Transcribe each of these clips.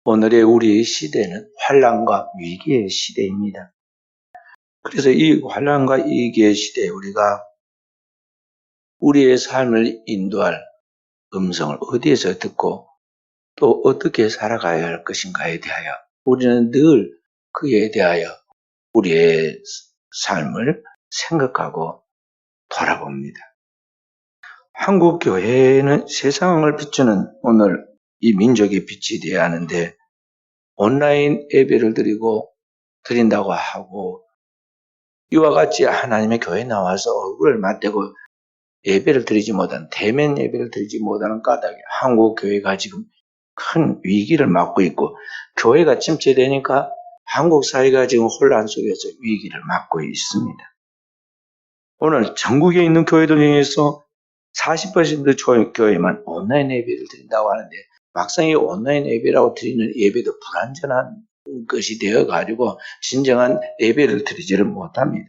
오늘의 우리 시대는 환난과 위기의 시대입니다. 그래서 이 환난과 위기의 시대에 우리가 우리의 삶을 인도할 음성을 어디에서 듣고 또 어떻게 살아가야 할 것인가에 대하여 우리는 늘 그에 대하여 우리의 삶을 생각하고 돌아봅니다. 한국 교회는 세상을 비추는 오늘 이 민족의 빛이 되어야 하는데 온라인 예배를 드린다고 하고 이와 같이 하나님의 교회에 나와서 얼굴을 맞대고 예배를 드리지 못하는 대면 예배를 드리지 못하는 까닭에 한국 교회가 지금 큰 위기를 맞고 있고 교회가 침체되니까 한국 사회가 지금 혼란 속에서 위기를 맞고 있습니다. 오늘 전국에 있는 교회들 중에서 40% 교회만 온라인 예배를 드린다고 하는데 막상 이 온라인 예배라고 드리는 예배도 불완전한 것이 되어가지고 진정한 예배를 드리지를 못합니다.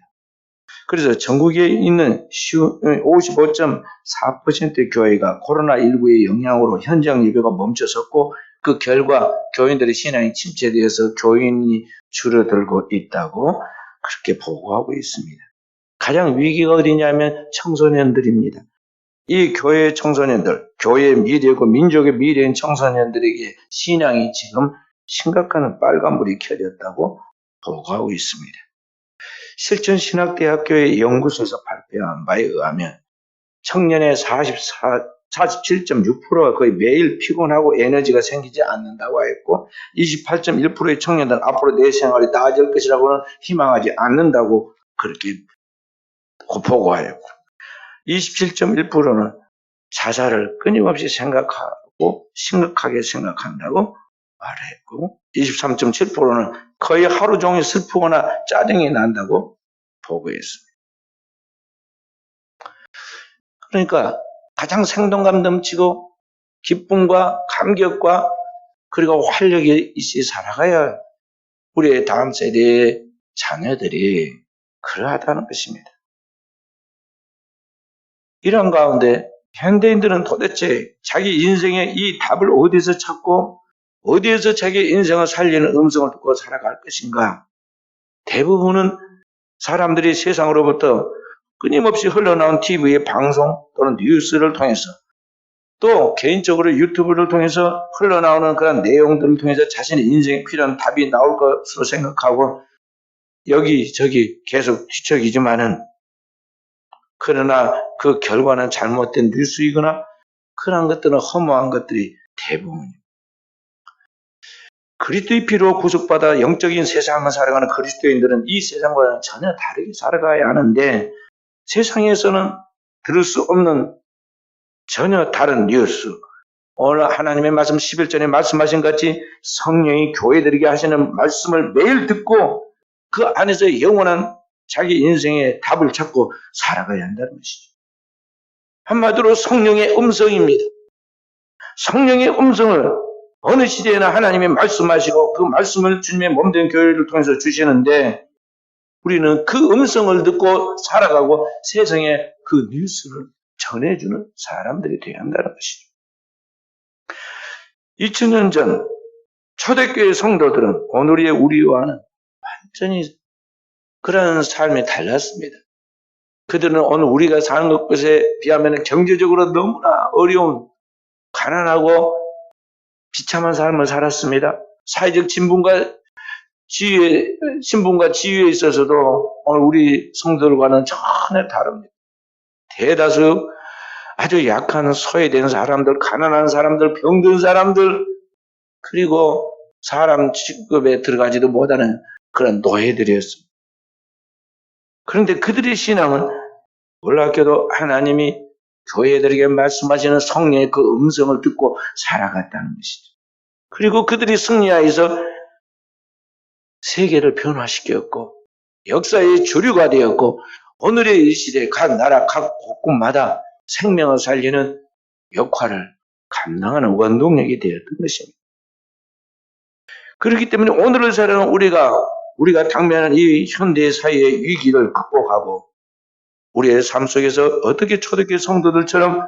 그래서 전국에 있는 55.4%의 교회가 코로나19의 영향으로 현장 예배가 멈춰섰고 그 결과 교인들의 신앙이 침체되어서 교인이 줄어들고 있다고 그렇게 보고하고 있습니다. 가장 위기가 어디냐면 청소년들입니다. 이 교회의 청소년들, 교회의 미래고 민족의 미래인 청소년들에게 신앙이 지금 심각한 빨간불이 켜졌다고 보고하고 있습니다. 실천신학대학교의 연구소에서 발표한 바에 의하면 청년의 47.6%가 거의 매일 피곤하고 에너지가 생기지 않는다고 했고 28.1%의 청년들은 앞으로 내 생활이 나아질 것이라고는 희망하지 않는다고 그렇게 보고하였고 27.1%는 자살을 끊임없이 생각하고 심각하게 생각한다고 말했고 23.7%는 거의 하루 종일 슬프거나 짜증이 난다고 보고했습니다. 그러니까 가장 생동감 넘치고 기쁨과 감격과 그리고 활력이 있이 살아가야 우리의 다음 세대의 자녀들이 그러하다는 것입니다. 이런 가운데 현대인들은 도대체 자기 인생의 이 답을 어디서 찾고 어디에서 자기 인생을 살리는 음성을 듣고 살아갈 것인가? 대부분은 사람들이 세상으로부터 끊임없이 흘러나온 TV의 방송 또는 뉴스를 통해서 또 개인적으로 유튜브를 통해서 흘러나오는 그런 내용들을 통해서 자신의 인생에 필요한 답이 나올 것으로 생각하고 여기저기 계속 뒤척이지만은 그러나 그 결과는 잘못된 뉴스이거나 그런 것들은 허무한 것들이 대부분입니다. 그리스도의 피로 구속받아 영적인 세상을 살아가는 그리스도인들은 이 세상과는 전혀 다르게 살아가야 하는데 세상에서는 들을 수 없는 전혀 다른 뉴스 오늘 하나님의 말씀 11절에 말씀하신 같이 성령이 교회들에게 하시는 말씀을 매일 듣고 그 안에서 영원한 자기 인생의 답을 찾고 살아가야 한다는 것이죠. 한마디로 성령의 음성입니다. 성령의 음성을 어느 시대에나 하나님이 말씀하시고 그 말씀을 주님의 몸된 교회를 통해서 주시는데 우리는 그 음성을 듣고 살아가고 세상에 그 뉴스를 전해주는 사람들이 되어야 한다는 것이죠. 2000년 전 초대교회 성도들은 오늘의 우리와는 완전히 그런 삶이 달랐습니다. 그들은 오늘 우리가 사는 것에 비하면 경제적으로 너무나 어려운 가난하고 비참한 삶을 살았습니다. 사회적 신분과 지위에 있어서도 오늘 우리 성도들과는 전혀 다릅니다. 대다수 아주 약한 소외된 사람들, 가난한 사람들, 병든 사람들, 그리고 사람 취급에 들어가지도 못하는 그런 노예들이었습니다. 그런데 그들의 신앙은 놀랍게도 하나님이 교회들에게 말씀하시는 성령의 그 음성을 듣고 살아갔다는 것이죠. 그리고 그들이 승리하여서 세계를 변화시켰고 역사의 주류가 되었고 오늘의 이 시대에 각 나라 각 곳곳마다 생명을 살리는 역할을 감당하는 원동력이 되었던 것입니다. 그렇기 때문에 오늘을 살아가는 우리가 당면한 이 현대 사회의 위기를 극복하고 우리의 삶 속에서 어떻게 초대교회 성도들처럼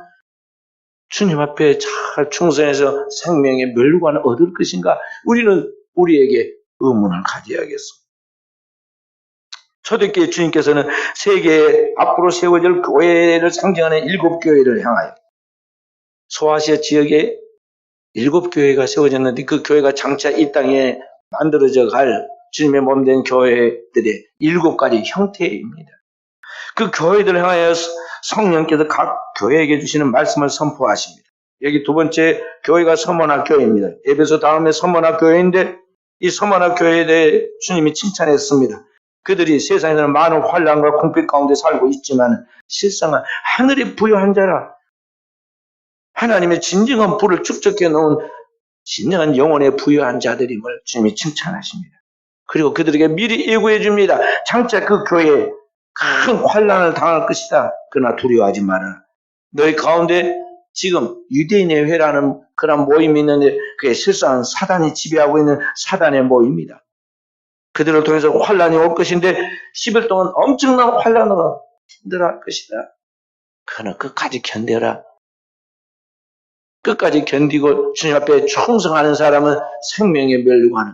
주님 앞에 잘 충성해서 생명의 멸류관을 얻을 것인가? 우리는 우리에게 의문을 가져야겠습니다. 초대교회 주님께서는 세계에 앞으로 세워질 교회를 상징하는 7교회를 향하여 소아시아 지역에 7교회가 세워졌는데 그 교회가 장차 이 땅에 만들어져 갈 주님의 몸된 교회들의 7가지 형태입니다. 그 교회들을 향하여 성령께서 각 교회에게 주시는 말씀을 선포하십니다. 여기 두 번째 교회가 서머나 교회입니다. 에베소 다음에 서머나 교회인데 이 서머나 교회에 대해 주님이 칭찬했습니다. 그들이 세상에서는 많은 환난과 궁핍 가운데 살고 있지만 실상은 하늘이 부여한 자라. 하나님의 진정한 불을 축적해 놓은 진정한 영혼에 부여한 자들임을 주님이 칭찬하십니다. 그리고 그들에게 미리 예고해 줍니다. 장차 그 교회에 큰 환난을 당할 것이다. 그러나 두려워하지 마라. 너희 가운데 지금 유대인의 회라는 그런 모임이 있는데 그게 실상 사단이 지배하고 있는 사단의 모임입니다. 그들을 통해서 환난이 올 것인데 10일 동안 엄청난 환난으로 힘들어할 것이다. 그러나 끝까지 견뎌라. 끝까지 견디고 주님 앞에 충성하는 사람은 생명의 멸류관을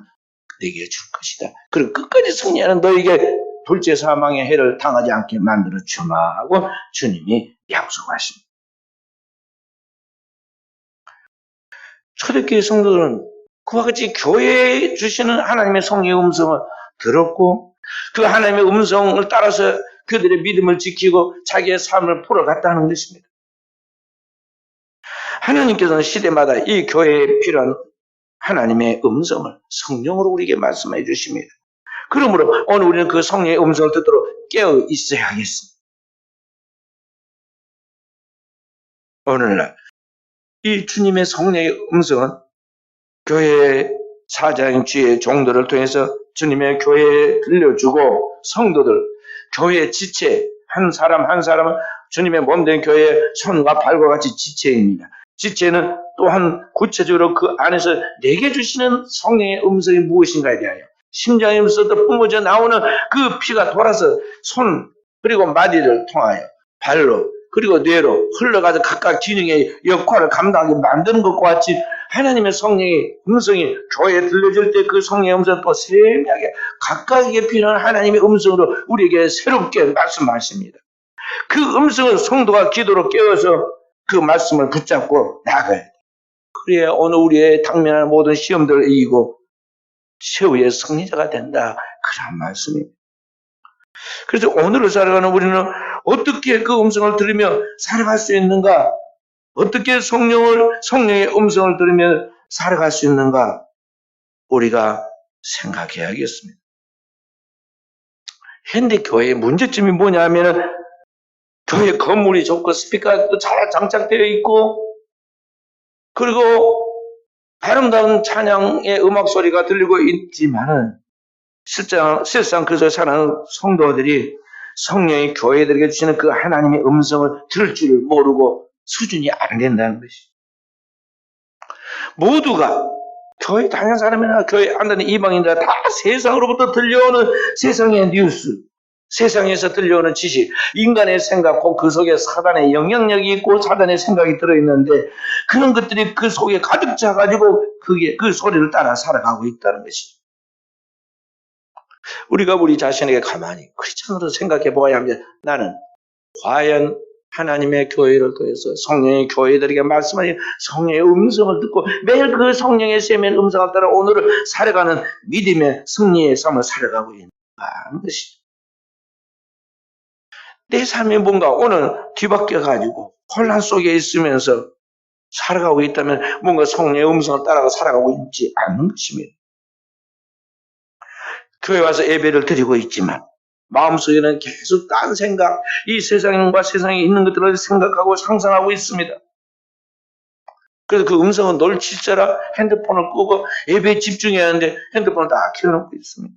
너에게 줄 것이다. 그리고 끝까지 승리하는 너에게 둘째 사망의 해를 당하지 않게 만들어 주마 하고 주님이 약속하십니다. 초대교회 성도들은 그와 같이 교회에 주시는 하나님의 성령의 음성을 들었고 그 하나님의 음성을 따라서 그들의 믿음을 지키고 자기의 삶을 풀어갔다는 것입니다. 하나님께서는 시대마다 이 교회에 필요한 하나님의 음성을 성령으로 우리에게 말씀해 주십니다. 그러므로 오늘 우리는 그 성령의 음성을 듣도록 깨어 있어야 하겠습니다. 오늘날 이 주님의 성령의 음성은 교회의 사장 주의 종들을 통해서 주님의 교회에 들려주고 성도들, 교회의 지체 한 사람 한 사람은 주님의 몸된 교회의 손과 발과 같이 지체입니다. 지체는 또한 구체적으로 그 안에서 내게 주시는 성령의 음성이 무엇인가에 대하여 심장에서부터 뿜어져 나오는 그 피가 돌아서 손 그리고 마디를 통하여 발로 그리고 뇌로 흘러가서 각각 기능의 역할을 감당하게 만드는 것과 같이 하나님의 성령의 음성이 교회에 들려줄 때 그 성령의 음성은 또 세밀하게 각각에게 필요한 하나님의 음성으로 우리에게 새롭게 말씀하십니다. 그 음성을 성도가 기도로 깨워서 그 말씀을 붙잡고 나가야 돼. 그래야 오늘 우리의 당면한 모든 시험들을 이기고 최후의 승리자가 된다. 그런 말씀입니다. 그래서 오늘을 살아가는 우리는 어떻게 그 음성을 들으며 살아갈 수 있는가? 어떻게 성령의 음성을 들으며 살아갈 수 있는가? 우리가 생각해야겠습니다. 현대 교회의 문제점이 뭐냐 하면은 교회 건물이 좋고 스피커도 잘 장착되어 있고 그리고 아름다운 찬양의 음악 소리가 들리고 있지만은 실상 그저 사는 성도들이 성령의 교회들에게 주시는 그 하나님의 음성을 들을 줄 모르고 수준이 안 된다는 것이. 모두가 교회 다니는 사람이나 교회 안 다니는 이방인들 다 세상으로부터 들려오는 세상의 뉴스, 세상에서 들려오는 지식, 인간의 생각, 그 속에 사단의 영향력이 있고 사단의 생각이 들어있는데 그런 것들이 그 속에 가득 차가지고 그 소리를 따라 살아가고 있다는 것이죠. 우리가 우리 자신에게 가만히 크리스천으로 생각해 보아야 합니다. 나는 과연 하나님의 교회를 통해서 성령의 교회들에게 말씀하신 성령의 음성을 듣고 매일 그 성령의 세면 음성을 따라 오늘을 살아가는 믿음의 승리의 삶을 살아가고 있는가 하는 것이죠. 내 삶이 뭔가 오늘 뒤바뀌어가지고 혼란 속에 있으면서 살아가고 있다면 뭔가 성령의 음성을 따라가 살아가고 있지 않는 것입니다. 교회 와서 예배를 드리고 있지만 마음속에는 계속 딴 생각, 이 세상과 세상에 있는 것들을 생각하고 상상하고 있습니다. 그래서 그 음성은 놀칠자라 핸드폰을 끄고 예배에 집중해야 하는데 핸드폰을 다 켜놓고 있습니다.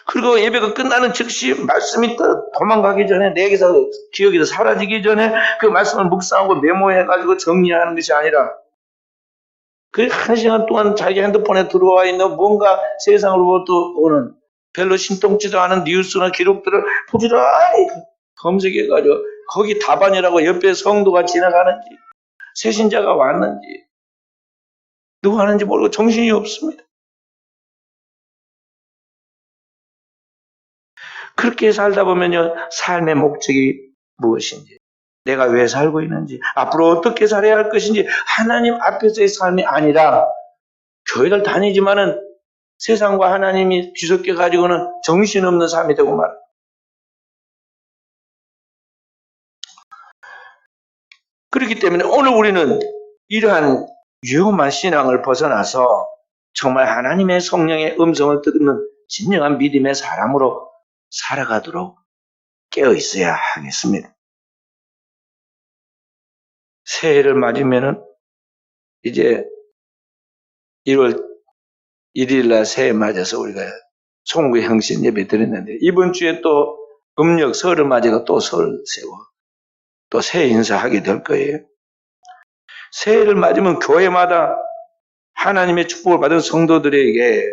그리고 예배가 끝나는 즉시 말씀이 도망가기 전에 내게서 기억에서 사라지기 전에 그 말씀을 묵상하고 메모해가지고 정리하는 것이 아니라 그 한 시간 동안 자기 핸드폰에 들어와 있는 뭔가 세상으로부터 오는 별로 신통치도 않은 뉴스나 기록들을 부지런히 검색해가지고 거기 다반이라고 옆에 성도가 지나가는지 새신자가 왔는지 누구 하는지 모르고 정신이 없습니다. 그렇게 살다 보면요, 삶의 목적이 무엇인지, 내가 왜 살고 있는지, 앞으로 어떻게 살아야 할 것인지 하나님 앞에서의 삶이 아니라 교회를 다니지만은 세상과 하나님이 뒤섞여 가지고는 정신없는 삶이 되고 말아요. 그렇기 때문에 오늘 우리는 이러한 위험한 신앙을 벗어나서 정말 하나님의 성령의 음성을 듣는 진정한 믿음의 사람으로 살아가도록 깨어 있어야 하겠습니다. 새해를 맞으면은 이제 1월 1일 날 새해 맞아서 우리가 송구 행신 예배 드렸는데 이번 주에 또 음력 설을 맞아서 또 설 세고 또 새해 인사하게 될 거예요. 새해를 맞으면 교회마다 하나님의 축복을 받은 성도들에게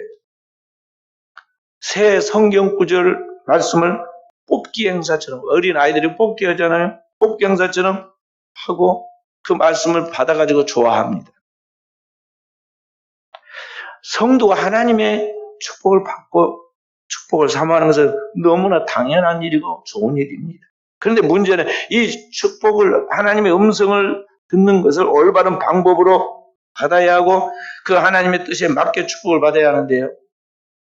새 성경 구절 말씀을 뽑기 행사처럼 어린 아이들이 뽑기 하잖아요. 뽑기 행사처럼 하고 그 말씀을 받아가지고 좋아합니다. 성도가 하나님의 축복을 받고 축복을 사모하는 것은 너무나 당연한 일이고 좋은 일입니다. 그런데 문제는 이 축복을 하나님의 음성을 듣는 것을 올바른 방법으로 받아야 하고 그 하나님의 뜻에 맞게 축복을 받아야 하는데요.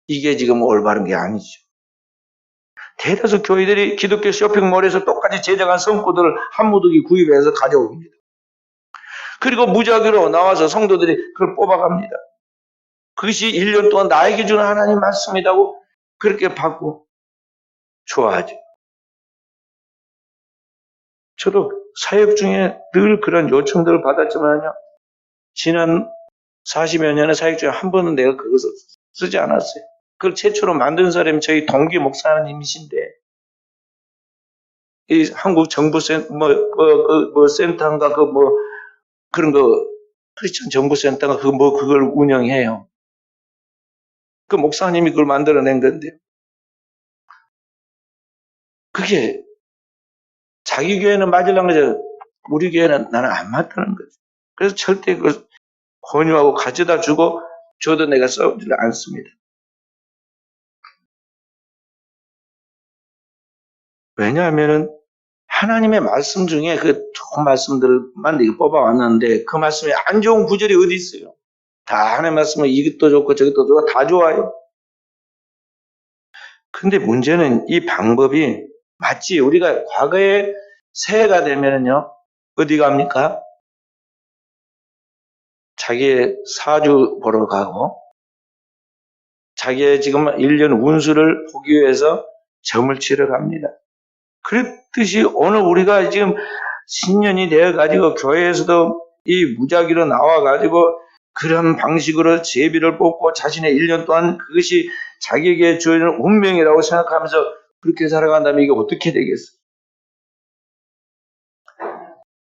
이게 지금 올바른 게 아니죠. 대다수 교회들이 기독교 쇼핑몰에서 똑같이 제작한 성구들을 한 무더기 구입해서 가져옵니다. 그리고 무작위로 나와서 성도들이 그걸 뽑아갑니다. 그것이 1년 동안 나에게 주는 하나님 말씀이라고 그렇게 받고 좋아하죠. 저도 사역 중에 늘 그런 요청들을 받았지만요. 지난 40여 년의 사역 중에 한 번은 내가 그것을 쓰지 않았어요. 그걸 최초로 만든 사람이 저희 동기 목사님이신데 이 한국 정부 센터인가 그런 거 크리스천 정부 센터가 그걸 운영해요. 그 목사님이 그걸 만들어낸 건데 그게 자기 교회는 맞으려는 거죠. 우리 교회는 나는 안 맞다는 거죠. 그래서 절대 그걸 권유하고 가져다 주고 줘도 내가 써오지를 않습니다. 왜냐하면은 하나님의 말씀 중에 그 좋은 말씀들만 뽑아왔는데 그 말씀에 안 좋은 구절이 어디 있어요? 다 하나님의 말씀은 이것도 좋고 저것도 좋고 다 좋아요. 근데 문제는 이 방법이 마치 우리가 과거에 새해가 되면은요, 어디 갑니까? 자기의 사주 보러 가고, 자기의 지금 1년 운수를 보기 위해서 점을 치러 갑니다. 그랬듯이 오늘 우리가 지금 신년이 되어가지고 교회에서도 이 무작위로 나와가지고 그런 방식으로 제비를 뽑고 자신의 1년 동안 그것이 자기에게 주어지는 운명이라고 생각하면서 그렇게 살아간다면 이게 어떻게 되겠어요?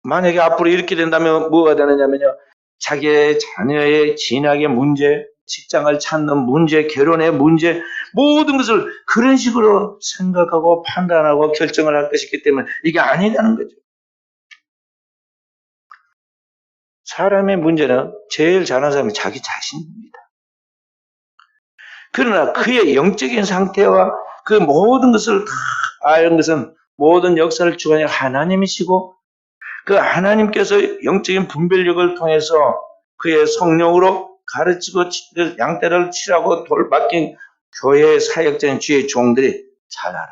만약에 앞으로 이렇게 된다면 뭐가 되느냐면요. 자기의 자녀의 진학의 문제, 직장을 찾는 문제, 결혼의 문제, 모든 것을 그런 식으로 생각하고 판단하고 결정을 할 것이기 때문에 이게 아니라는 거죠. 사람의 문제는 제일 잘하는 사람이 자기 자신입니다. 그러나 그의 영적인 상태와 그 모든 것을 다 아는 것은 모든 역사를 주관하는 하나님이시고 그 하나님께서 영적인 분별력을 통해서 그의 성령으로 가르치고 양떼를 치라고 맡긴 교회의 사역자인 주의 종들이 잘 알아요.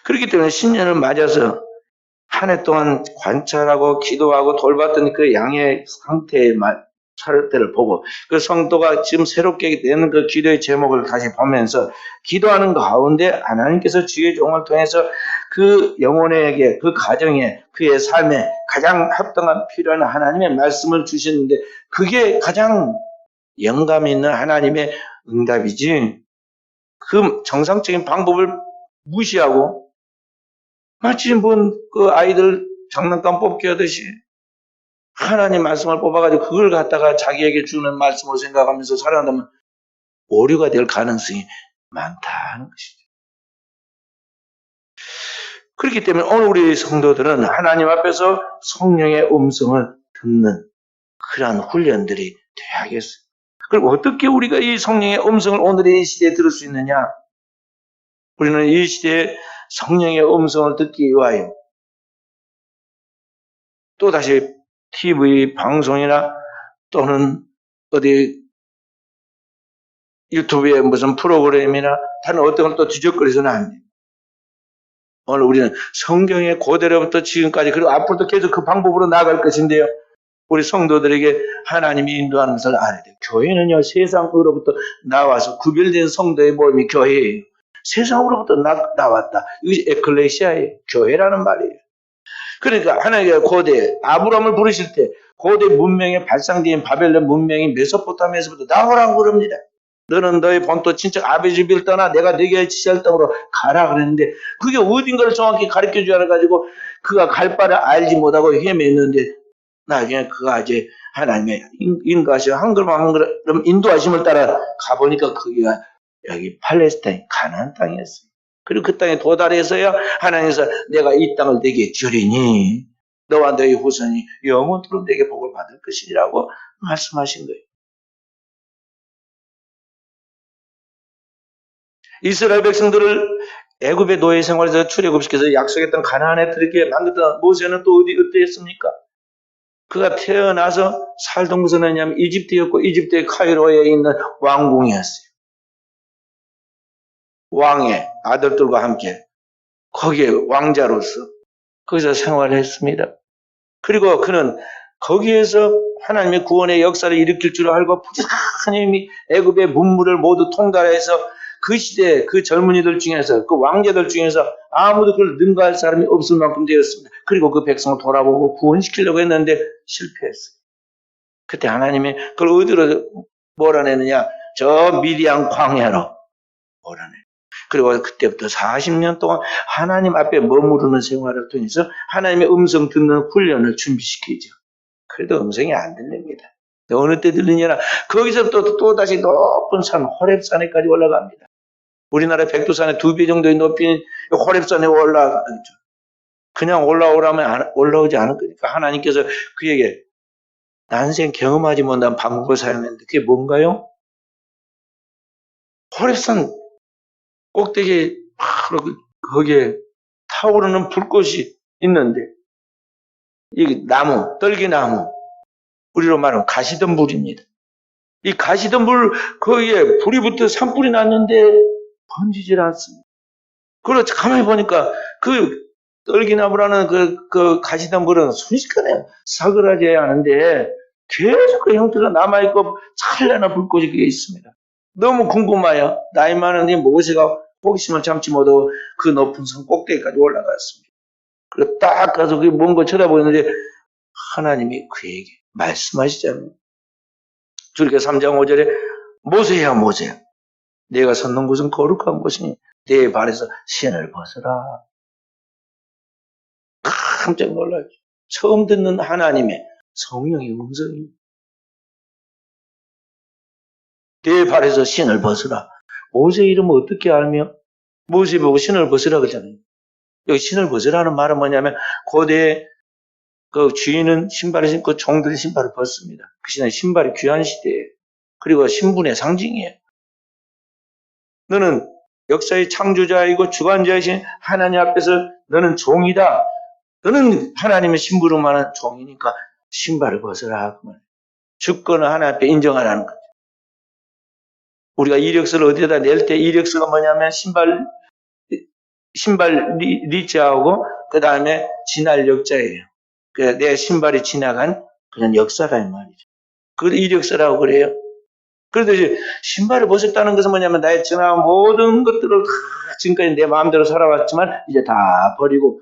그렇기 때문에 신년을 맞아서 한 해 동안 관찰하고 기도하고 돌봤던 그 양의 상태의 차례를 보고 그 성도가 지금 새롭게 되는 그 기도의 제목을 다시 보면서 기도하는 가운데 하나님께서 주의 종을 통해서 그 영혼에게 그 가정에 그의 삶에 가장 합당한 필요한 하나님의 말씀을 주시는데 그게 가장 영감 있는 하나님의 응답이지 그 정상적인 방법을 무시하고 마치 그 아이들 장난감 뽑기 하듯이 하나님 말씀을 뽑아가지고 그걸 갖다가 자기에게 주는 말씀으로 생각하면서 살아간다면 오류가 될 가능성이 많다는 것이죠. 그렇기 때문에 오늘 우리 성도들은 하나님 앞에서 성령의 음성을 듣는 그러한 훈련들이 돼야겠어요. 그리고 어떻게 우리가 이 성령의 음성을 오늘의 이 시대에 들을 수 있느냐? 우리는 이 시대에 성령의 음성을 듣기 위하여 또다시 TV 방송이나 또는 어디 유튜브에 무슨 프로그램이나 다른 어떤 걸 또 뒤적거려서는 안 돼요. 오늘 우리는 성경의 고대로부터 지금까지 그리고 앞으로도 계속 그 방법으로 나아갈 것인데요. 우리 성도들에게 하나님이 인도하는 것을 알아야 돼요. 교회는요, 세상으로부터 나와서 구별된 성도의 모임이 교회예요. 세상으로부터 나왔다. 이것이 에클레시아예요. 교회라는 말이에요. 그러니까 하나님의 고대 아브라함을 부르실 때 고대 문명의 발상대인 바벨론 문명이 메소포타미아에서부터 나오라고 그럽니다. 너는 너의 본토 친척 아비 집을 떠나 내가 네게 지시할 땅으로 가라 그랬는데 그게 어딘가를 정확히 가르쳐 주라 가지고 그가 갈 바를 알지 못하고 헤맸는데 나중에 그가 이제 하나님의 인도하시고 한 걸음 한 걸음 인도하심을 따라 가보니까 거기가 여기 팔레스타인 가나안 땅이었어요. 그리고 그 땅에 도달해서야 하나님께서 내가 이 땅을 내게 주리니 너와 너의 후손이 영원토록 내게 복을 받을 것이라고 말씀하신 거예요. 이스라엘 백성들을 애굽의 노예 생활에서 출애굽시켜서 약속했던 가나안에 들게 만들던 모세는 또 어디였습니까? 그가 태어나서 살던 곳은 뭐냐면 이집트였고 이집트의 카이로에 있는 왕궁이었어요. 왕의 아들들과 함께 거기에 왕자로서 거기서 생활을 했습니다. 그리고 그는 거기에서 하나님의 구원의 역사를 일으킬 줄 알고 부지런히 애굽의 문물을 모두 통달해서 그 시대 그 젊은이들 중에서 그 왕자들 중에서 아무도 그걸 능가할 사람이 없을 만큼 되었습니다. 그리고 그 백성을 돌아보고 구원시키려고 했는데 실패했어요. 그때 하나님이 그걸 어디로 몰아내느냐? 저 미디안 광야로 몰아내. 그리고 그때부터 40년 동안 하나님 앞에 머무르는 생활을 통해서 하나님의 음성 듣는 훈련을 준비시키죠. 그래도 음성이 안 들립니다. 어느 때 들리냐나 거기서 또 다시 높은 산 호렙산에까지 올라갑니다. 우리나라 백두산의 2배 정도의 높이는 호렙산에 올라가죠. 그냥 올라오라면 올라오지 않을 거니까 하나님께서 그에게 난생 경험하지 못한 방법을 사용했는데 그게 뭔가요? 호렙산 꼭대기에 바로 거기에 타오르는 불꽃이 있는데 이 나무, 떨기나무, 우리로 말하면 가시덤불입니다. 이 가시덤불 거기에 불이 붙어 산불이 났는데 번지질 않습니다. 그리고 가만히 보니까 그 떨기나무라는 그 가시덤불은 순식간에 사그라져야 하는데 계속 그 형태가 남아있고 찬란한 불꽃이 그게 있습니다. 너무 궁금해요. 나이 많은 이 모세가 호기심을 참지 못하고 그 높은 산 꼭대기까지 올라갔습니다. 그리고 딱 가서 그게 뭔가 쳐다보는데 하나님이 그에게 말씀하시잖아요. 출애굽기 3장 5절에 모세야 모세야 내가 섰는 곳은 거룩한 곳이니 내 발에서 신을 벗어라. 깜짝 놀라죠. 처음 듣는 하나님의 성령의 음성입니다. 내 발에서 신을 벗으라. 모세 이름을 어떻게 알며 모세 보고 신을 벗으라 그러잖아요. 여기 신을 벗으라는 말은 뭐냐면 고대 그 주인은 신발을 신고 종들이 신발을 벗습니다. 그 시대는 신발이 귀한 시대예요. 그리고 신분의 상징이에요. 너는 역사의 창조자이고 주관자이신 하나님 앞에서 너는 종이다. 너는 하나님의 심부름하는 종이니까 신발을 벗으라. 주권을 하나님 앞에 인정하라는 거죠. 우리가 이력서를 어디에다 낼 때 이력서가 뭐냐면 신발 리자하고 그 다음에 지날 역자예요. 내 신발이 지나간 그런 역사가 이 말이죠. 그걸 이력서라고 그래요. 그런데 이제 신발을 벗었다는 것은 뭐냐면 나의 지나간 모든 것들을 다 지금까지 내 마음대로 살아왔지만 이제 다 버리고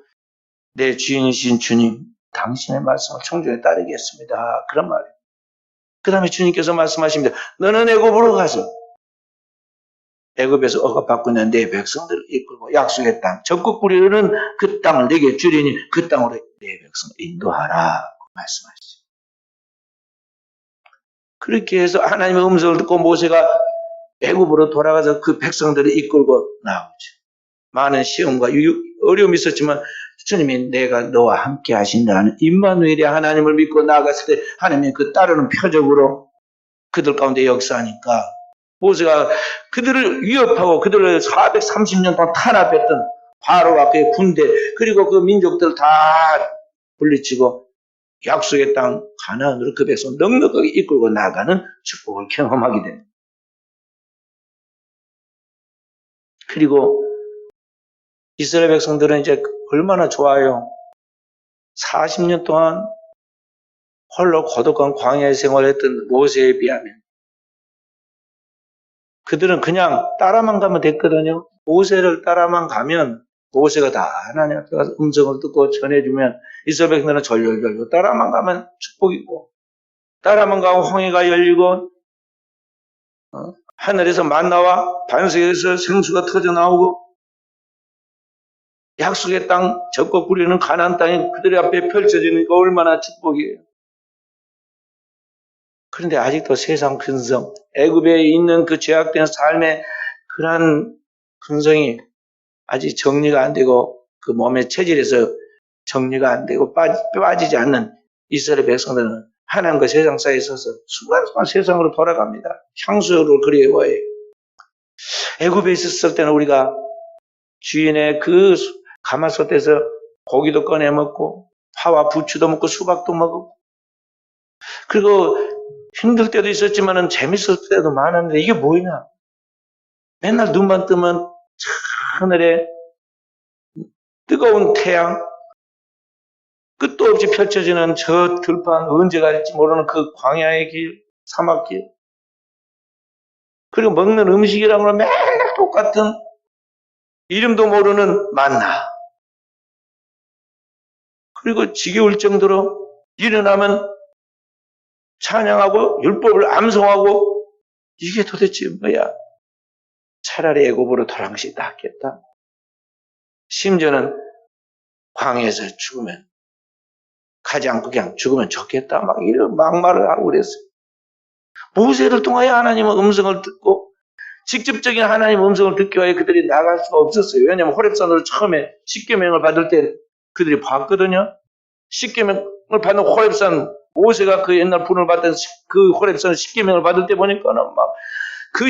내 주인이신 주님 당신의 말씀을 청중에 따르겠습니다. 그런 말이에요. 그 다음에 주님께서 말씀하십니다. 너는 애굽으로 가서 애굽에서 억압받고 있는 내 백성들을 이끌고 약속의 땅 적국 뿌리는 그 땅을 내게 주리니 그 땅으로 내 백성을 인도하라 말씀하시죠. 그렇게 해서 하나님의 음성을 듣고 모세가 애굽으로 돌아가서 그 백성들을 이끌고 나오죠. 많은 시험과 어려움이 있었지만 주님이 내가 너와 함께 하신다는 임마누엘의 하나님을 믿고 나아갔을 때 하나님이 그 따르는 표적으로 그들 가운데 역사하니까 모세가 그들을 위협하고 그들을 430년 동안 탄압했던 바로와 그의 군대 그리고 그 민족들 다 물리치고 약속의 땅 가나안으로 그 백성 넉넉하게 이끌고 나가는 축복을 경험하게 됩니다. 그리고 이스라엘 백성들은 이제 얼마나 좋아요. 40년 동안 홀로 고독한 광야의 생활을 했던 모세에 비하면 그들은 그냥 따라만 가면 됐거든요. 모세를 따라만 가면 모세가 다 하나님 앞에 가서 음성을 듣고 전해주면 이스라엘 백성들은 절절절절 따라만 가면 축복이고 따라만 가면 홍해가 열리고 하늘에서 만나와 반석에서 생수가 터져나오고 약속의 땅 적고 꾸리는 가나안 땅이 그들의 앞에 펼쳐지니까 얼마나 축복이에요. 그런데 아직도 세상 근성, 애굽에 있는 그 죄악된 삶의 그러한 근성이 아직 정리가 안 되고 그 몸의 체질에서 정리가 안 되고 빠지지 않는 이스라엘 백성들은 하나님과 세상 사이에 있어서 순간순간 세상으로 돌아갑니다. 향수를 그리워해요. 애굽에 있었을 때는 우리가 주인의 그 가마솥에서 고기도 꺼내 먹고 파와 부추도 먹고 수박도 먹고 그리고 힘들 때도 있었지만 재밌을 때도 많았는데 이게 뭐냐? 맨날 눈만 뜨면 하늘에 뜨거운 태양 끝도 없이 펼쳐지는 저 들판 언제 갈지 모르는 그 광야의 길, 사막길 그리고 먹는 음식이란 건 맨날 똑같은 이름도 모르는 만나 그리고 지겨울 정도로 일어나면 찬양하고 율법을 암송하고 이게 도대체 뭐야? 차라리 애굽으로 돌아간 것이 낫겠다. 심지어는 광야에서 죽으면 가지 않고 그냥 죽으면 좋겠다. 막 이런 막말을 하고 그랬어요. 모세를 통하여 하나님의 음성을 듣고 직접적인 하나님의 음성을 듣기 위해 그들이 나갈 수가 없었어요. 왜냐하면 호렙산으로 처음에 십계명을 받을 때 그들이 봤거든요. 십계명을 받는 호렙산 모세가 그 옛날 분을 받던 그 호렙산 십계명을 받을 때 보니까는 막 그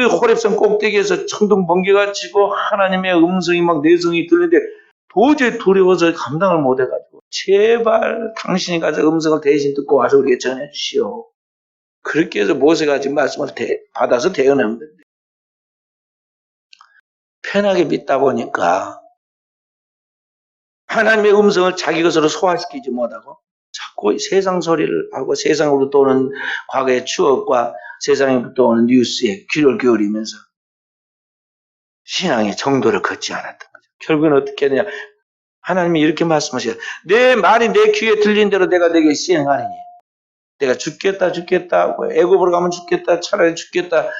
호렙산 꼭대기에서 천둥 번개가 치고 하나님의 음성이 막 내성이 들리는데 도저히 두려워서 감당을 못 해가지고 제발 당신이 가서 음성을 대신 듣고 와서 우리에게 전해 주시오. 그렇게 해서 모세가 지금 말씀을 받아서 대언한 건데 편하게 믿다 보니까 하나님의 음성을 자기 것으로 소화시키지 못하고 자꾸 세상 소리를 하고 세상으로부터 오는 과거의 추억과 세상으로부터 오는 뉴스에 귀를 기울이면서 신앙의 정도를 걷지 않았던 거죠. 결국은 어떻게 했느냐. 하나님이 이렇게 말씀하셔요. 내 말이 내 귀에 들린 대로 내가 내게 시행하리니 내가 죽겠다 하고 애굽으로 가면 죽겠다 차라리 죽겠다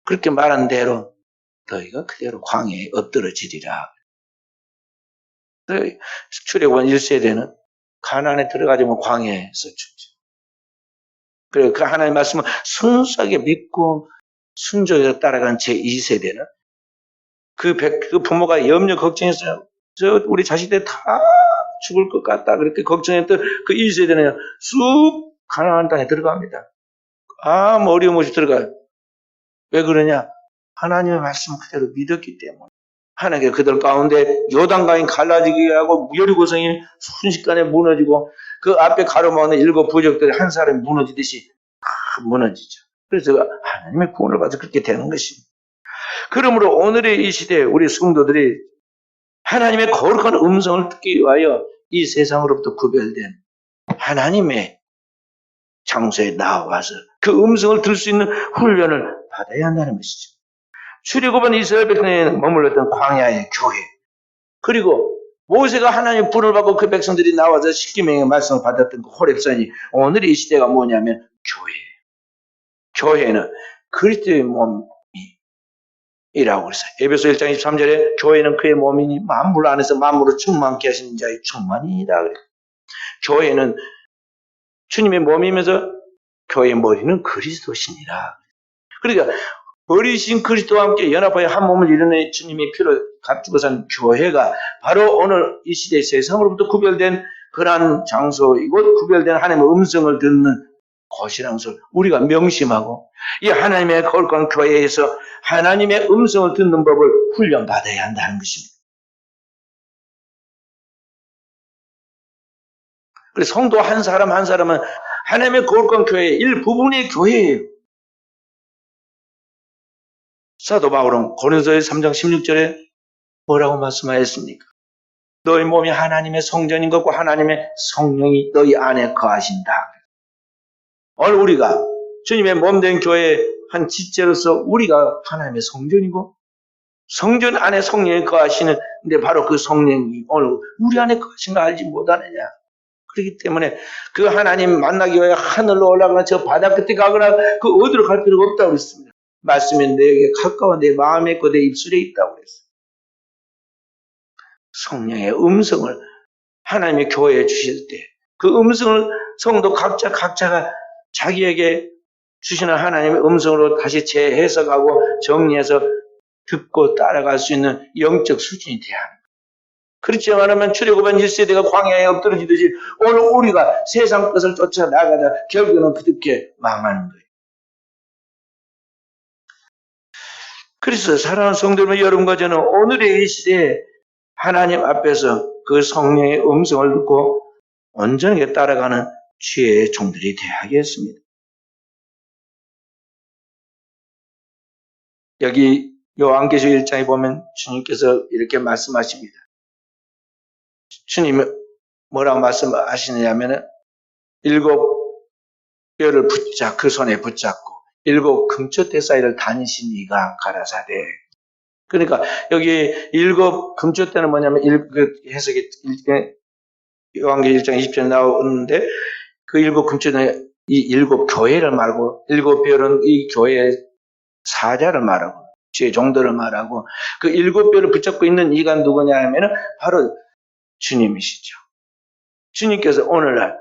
그렇게 말한 대로 너희가 그대로 광야에 엎드러지리라. 출애굽한 1세대는 가나안에 들어가지 못 광야에서 죽죠. 그리고 그 하나님의 말씀을 순수하게 믿고 순종해서 따라간 제2세대는 그 부모가 염려 걱정했어요. 우리 자식들 다 죽을 것 같다. 그렇게 걱정했던 그 1세대는 쑥 가나안 땅에 들어갑니다. 아무 어려움 없이 들어가요. 왜 그러냐? 하나님의 말씀을 그대로 믿었기 때문에. 하나님께 그들 가운데 요단강이 갈라지게 하고 여리고성이 순식간에 무너지고 그 앞에 가로막는 7 부족들이 한 사람이 무너지듯이 다 무너지죠. 그래서 하나님의 구원을 받아 그렇게 되는 것입니다. 그러므로 오늘의 이 시대에 우리 성도들이 하나님의 거룩한 음성을 듣기 위하여 이 세상으로부터 구별된 하나님의 장소에 나와서 그 음성을 들을 수 있는 훈련을 받아야 한다는 것이죠. 출애굽한 이스라엘 백성에 머물렀던 광야의 교회 그리고 모세가 하나님의 불을 받고 그 백성들이 나와서 십계명의 말씀을 받았던 그 호렙산이 오늘 이 시대가 뭐냐면 교회예요. 교회는 그리스도의 몸이라고 그랬어요. 에베소 1장 23절에 교회는 그의 몸이니 만물 안에서 만물을 충만케 하시는 자의 충만이다. 교회는 주님의 몸이면서 교회의 머리는 그리스도시니라. 그러니까 버리신 그리스도와 함께 연합하여 한 몸을 이루는 주님의 피로 값주고 산 교회가 바로 오늘 이 시대 세상으로부터 구별된 그러한 장소이고 구별된 하나님의 음성을 듣는 곳이라는 것을 우리가 명심하고 이 하나님의 거룩한 교회에서 하나님의 음성을 듣는 법을 훈련받아야 한다는 것입니다. 그래서 성도 한 사람 한 사람은 하나님의 거룩한 교회의 일부분의 교회예요. 사도 바울은 고린도서 3장 16절에 뭐라고 말씀하였습니까? 너희 몸이 하나님의 성전인 것과 하나님의 성령이 너희 안에 거하신다. 오늘 우리가 주님의 몸된 교회의 한 지체로서 우리가 하나님의 성전이고 성전 안에 성령이 거하시는데 바로 그 성령이 오늘 우리 안에 거하신 거 알지 못하느냐. 그렇기 때문에 그 하나님 만나기 위해 하늘로 올라가거나 저 바다 끝에 가거나 그 어디로 갈 필요가 없다고 그랬습니다. 말씀이 내게 가까워 내 마음에 있고 내 입술에 있다고 그랬어요. 성령의 음성을 하나님의 교회에 주실 때 그 음성을 성도 각자가 자기에게 주시는 하나님의 음성으로 다시 재해석하고 정리해서 듣고 따라갈 수 있는 영적 수준이 돼야 합니다. 그렇지 않으면 출애굽한 1세대가 광야에 엎드러지듯이 오늘 우리가 세상 것을 쫓아 나가다 결국은 그렇게 망하는 거예요. 그래서 사랑하는 성도들 여러분과 저는 오늘의 이 시대에 하나님 앞에서 그 성령의 음성을 듣고 온전하게 따라가는 지혜의 종들이 되어야 하겠습니다. 여기 요한계시록 1장에 보면 주님께서 이렇게 말씀하십니다. 주님이 뭐라고 말씀하시느냐면 일곱 뼈를 그 손에 붙잡고 일곱 금초대 사이를 다니신 이가 가라사대. 그러니까 여기 일곱 금초대는 뭐냐면 그 해석이 요한계시록 1장 20절에 나오는데 그 일곱 금초대는 이 일곱 교회를 말하고 일곱 뼈는 이 교회의 사자를 말하고 주의 종들을 말하고 그 일곱 뼈를 붙잡고 있는 이가 누구냐 하면은 바로 주님이시죠. 주님께서 오늘날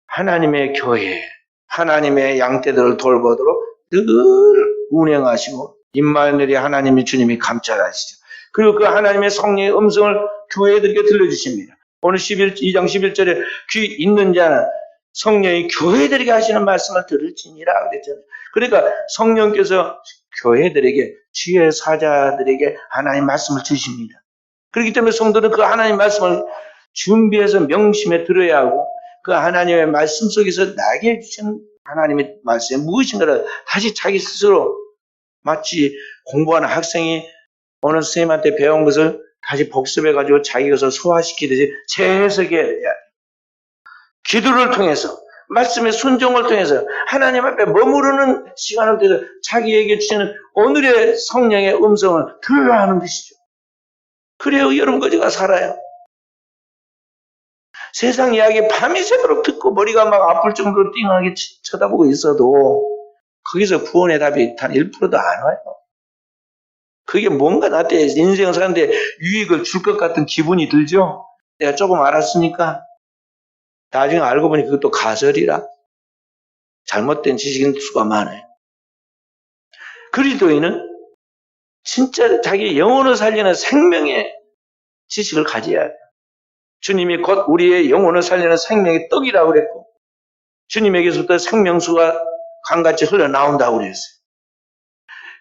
하나님의 교회, 하나님의 양떼들을 돌보도록 늘 운행하시고 임마누엘이 하나님의 주님이 감찰하시죠. 그리고 그 하나님의 성령의 음성을 교회들에게 들려주십니다. 오늘 2장 11절에 귀 있는 자는 성령이 교회들에게 하시는 말씀을 들을지니라 그랬잖아요. 그러니까 성령께서 교회들에게 주의 사자들에게 하나님 말씀을 주십니다. 그렇기 때문에 성도는 그 하나님 말씀을 준비해서 명심해 들어야 하고 그 하나님의 말씀 속에서 나에게 주신 하나님의 말씀이 무엇인가를 다시 자기 스스로 마치 공부하는 학생이 어느 선생님한테 배운 것을 다시 복습해가지고 자기 것을 소화시키듯이 재해석해야 돼요. 기도를 통해서 말씀의 순종을 통해서 하나님 앞에 머무르는 시간을 통해서 자기에게 주시는 오늘의 성령의 음성을 들어야 하는 것이죠. 그래야 여러분과 제가 살아요. 세상 이야기 밤이 새도록 듣고 머리가 막 아플 정도로 띵하게 쳐다보고 있어도 거기서 구원의 답이 단 1%도 안 와요. 그게 뭔가 나한테 인생을 사는데 유익을 줄 것 같은 기분이 들죠? 내가 조금 알았으니까 나중에 알고 보니 그것도 가설이라 잘못된 지식인 수가 많아요. 그리스도인은 진짜 자기 영혼을 살리는 생명의 지식을 가져야 해요. 주님이 곧 우리의 영혼을 살리는 생명의 떡이라고 그랬고 주님에게서부터 생명수가 강같이 흘러나온다고 그랬어요.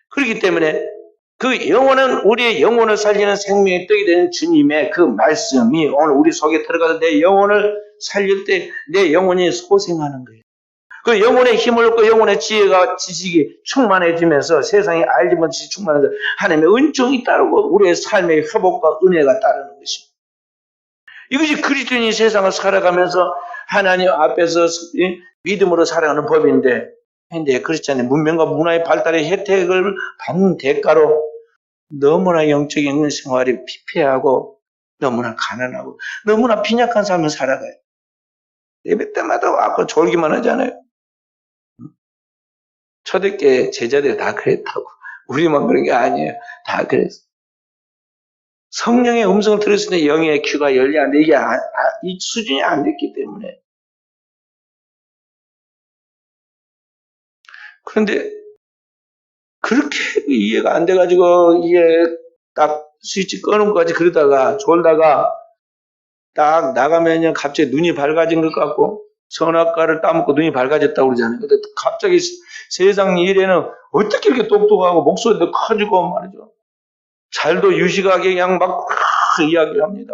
그렇기 때문에 그 영혼은 우리의 영혼을 살리는 생명의 떡이 되는 주님의 그 말씀이 오늘 우리 속에 들어가서 내 영혼을 살릴 때 내 영혼이 소생하는 거예요. 그 영혼의 힘을 얻고 영혼의 지혜가 지식이 충만해지면서 세상에 알지 못한 지식이 충만해서 하나님의 은총이 따르고 우리의 삶의 회복과 은혜가 따르는 것입니다. 이것이 그리스도인이 세상을 살아가면서 하나님 앞에서 믿음으로 살아가는 법인데 근데 그렇잖아요. 문명과 문화의 발달의 혜택을 받는 대가로 너무나 영적인 생활이 피폐하고 너무나 가난하고 너무나 빈약한 삶을 살아가요. 예배 때마다 와서 졸기만 하잖아요. 초대교회 제자들이 다 그랬다고. 우리만 그런 게 아니에요. 다 그랬어. 성령의 음성을 들었을 때 영의 귀가 열리 안 돼. 이게 이 수준이 안 됐기 때문에. 그런데 그렇게 이해가 안 돼가지고 이게 딱 스위치 꺼놓은 것까지 그러다가 졸다가 딱 나가면요 갑자기 눈이 밝아진 것 같고 선악과를 따먹고 눈이 밝아졌다고 그러잖아요. 근데 갑자기 세상 일에는 어떻게 이렇게 똑똑하고 목소리도 커지고 말이죠. 잘도 유식하게 그냥 막 이야기를 합니다.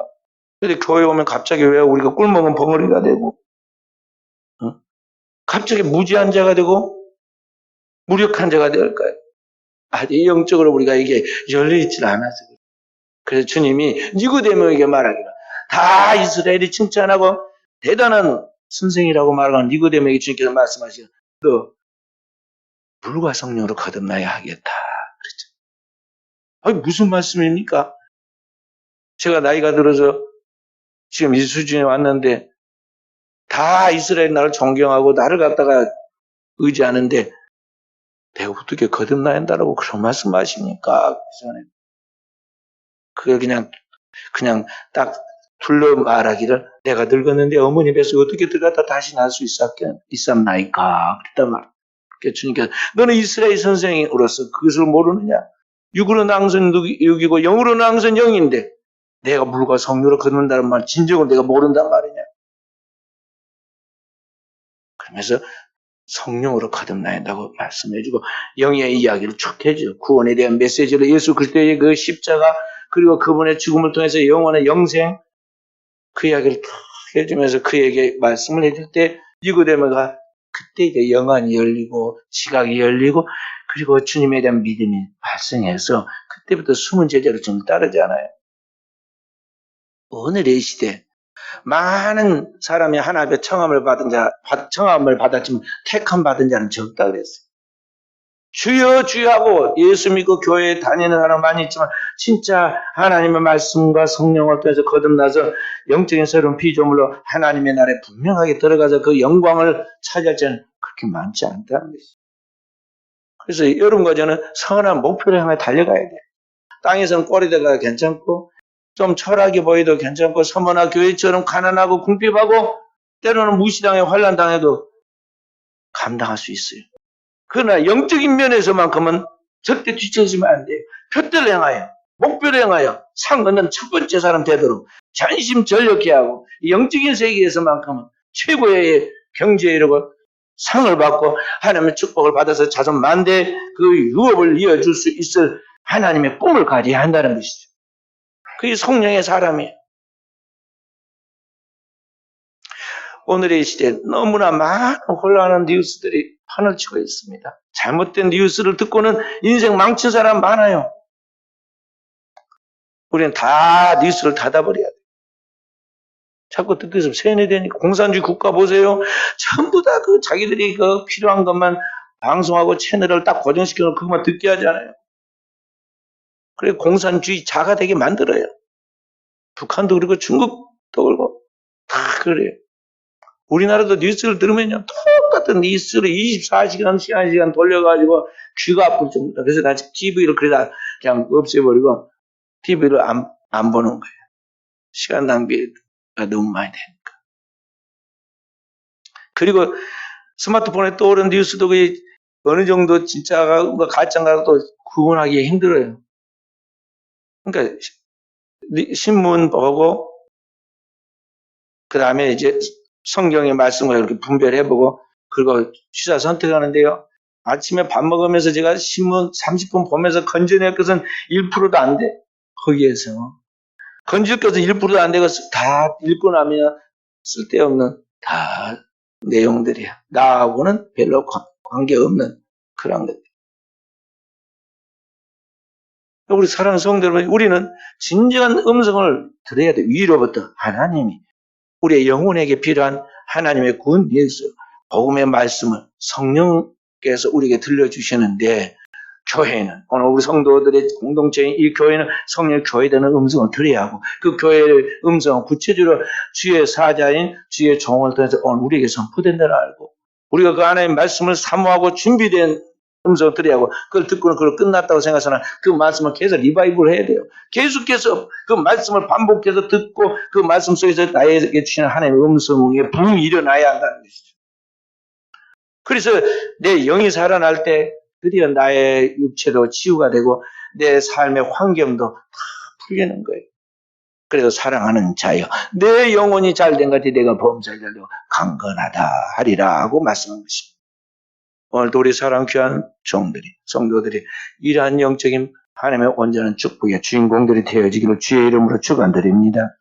근데 교회 오면 갑자기 왜 우리가 꿀먹은 벙어리가 되고 갑자기 무지한 자가 되고 무력한 자가 될까요? 아직 영적으로 우리가 이게 열려있질 않아서. 그래서 주님이 니고데모에게 말하기를 다 이스라엘이 칭찬하고 대단한 선생이라고 말하는 니고데모에게 주님께서 말씀하시고 너 물과 성령으로 거듭나야 하겠다. 그랬죠. 아니 무슨 말씀입니까? 제가 나이가 들어서 지금 이 수준에 왔는데 다 이스라엘 나를 존경하고 나를 갖다가 의지하는데 내가 어떻게 거듭나야 한다라고 그런 말씀하십니까? 그걸 그냥 딱 둘러 말하기를 내가 늙었는데 어머니 뱃속에 어떻게 들어갔다 다시 날 수 있었나이까? 그랬단 말이야. 주님께서 너는 이스라엘 선생으로서 그것을 모르느냐? 육으로 낭선 육이고 영으로 낭선 영인데 내가 물과 성령으로 거듭난다는 말 진정을 내가 모른단 말이냐? 그러면서 성령으로 거듭나야 한다고 말씀해주고 영의 이야기를 쭉 해줘. 구원에 대한 메시지로 예수 그리스도의 그 십자가 그리고 그분의 죽음을 통해서 영원의 영생 그 이야기를 쭉 해주면서 그에게 말씀을 해줄 때 니고데모가 그때 이제 영안이 열리고 지각이 열리고 그리고 주님에 대한 믿음이 발생해서 그때부터 숨은 제자로 좀 따르잖아요. 오늘의 시대 많은 사람이 하나님의 청함을 받았지만 택함 받은 자는 적다 그랬어요. 주여 주여 하고 예수 믿고 교회에 다니는 사람 많이 있지만 진짜 하나님의 말씀과 성령을 통해서 거듭나서 영적인 새로운 피조물로 하나님의 나라에 분명하게 들어가서 그 영광을 차지할 자는 그렇게 많지 않다는 것이죠. 그래서 여러분과 저는 선한 목표를 향해 달려가야 돼요. 땅에서는 꼬리대가 괜찮고 좀 철학이 보여도 괜찮고 서머나 교회처럼 가난하고 궁핍하고 때로는 무시당해 환난당해도 감당할 수 있어요. 그러나 영적인 면에서만큼은 절대 뒤처지면 안 돼요. 표대를 향하여 목표를 향하여 상 얻는 첫 번째 사람 되도록 전심전력해 하고 영적인 세계에서만큼은 최고의 경제에 이르고 상을 받고 하나님의 축복을 받아서 자손 만대 그 유업을 이어줄 수 있을 하나님의 꿈을 가져야 한다는 것이죠. 그게 성령의 사람이에요. 오늘의 시대에 너무나 많은 혼란한 뉴스들이 판을 치고 있습니다. 잘못된 뉴스를 듣고는 인생 망친 사람 많아요. 우리는 다 뉴스를 닫아버려야 돼요. 자꾸 듣고 있으면 세뇌되니까 공산주의 국가 보세요. 전부 다 그 자기들이 그 필요한 것만 방송하고 채널을 딱 고정시켜서 그것만 듣게 하잖아요. 그래 공산주의자가 되게 만들어요. 북한도 그렇고 중국도 그렇고 다 그래요. 우리나라도 뉴스를 들으면요 똑같은 뉴스를 24시간 시간 돌려가지고 귀가 아플 정도다. 그래서 나 TV를 그러다 그냥 없애버리고 TV를 안 보는 거예요. 시간 낭비가 너무 많이 되니까. 그리고 스마트폰에 떠오른 뉴스도 어느 정도 진짜가 가짜인가 또 구분하기 힘들어요. 그러니까 신문 보고 그 다음에 이제 성경의 말씀을 이렇게 분별해보고 그리고 취사 선택하는데요. 아침에 밥 먹으면서 제가 신문 30분 보면서 건져낼 것은 1%도 안 돼. 거기에서. 건질 것은 1%도 안 되고 다 읽고 나면 쓸데없는 다 내용들이야. 나하고는 별로 관계없는 그런 것들. 우리 사랑하는 성도 여러분, 우리는 진정한 음성을 들어야 돼. 위로부터 하나님이 우리의 영혼에게 필요한 하나님의 구원 예수, 복음의 말씀을 성령께서 우리에게 들려주시는데 교회는 오늘 우리 성도들의 공동체인 이 교회는 성령의 교회되는 음성을 들어야 하고 그 교회의 음성은 구체적으로 주의 사자인 주의 종을 통해서 오늘 우리에게 선포된다는 알고 우리가 그 하나님의 말씀을 사모하고 준비된 음성을 들어야 하고 그걸 듣고는 그걸 끝났다고 생각하거나 그 말씀을 계속 리바이브를 해야 돼요. 계속해서 그 말씀을 반복해서 듣고 그 말씀 속에서 나에게 주시는 하나님의 음성에 부흥이 일어나야 한다는 것이죠. 그래서 내 영이 살아날 때 드디어 나의 육체도 치유가 되고 내 삶의 환경도 다 풀리는 거예요. 그래서 사랑하는 자여, 내 영혼이 잘된 것이 내가 범사에 되고 강건하다 하리라 하고 말씀한 것입니다. 오늘도 우리 사랑 귀한 성도들이 이러한 영적인 하나님의 온전한 축복의 주인공들이 되어지기를 주의 이름으로 축원드립니다.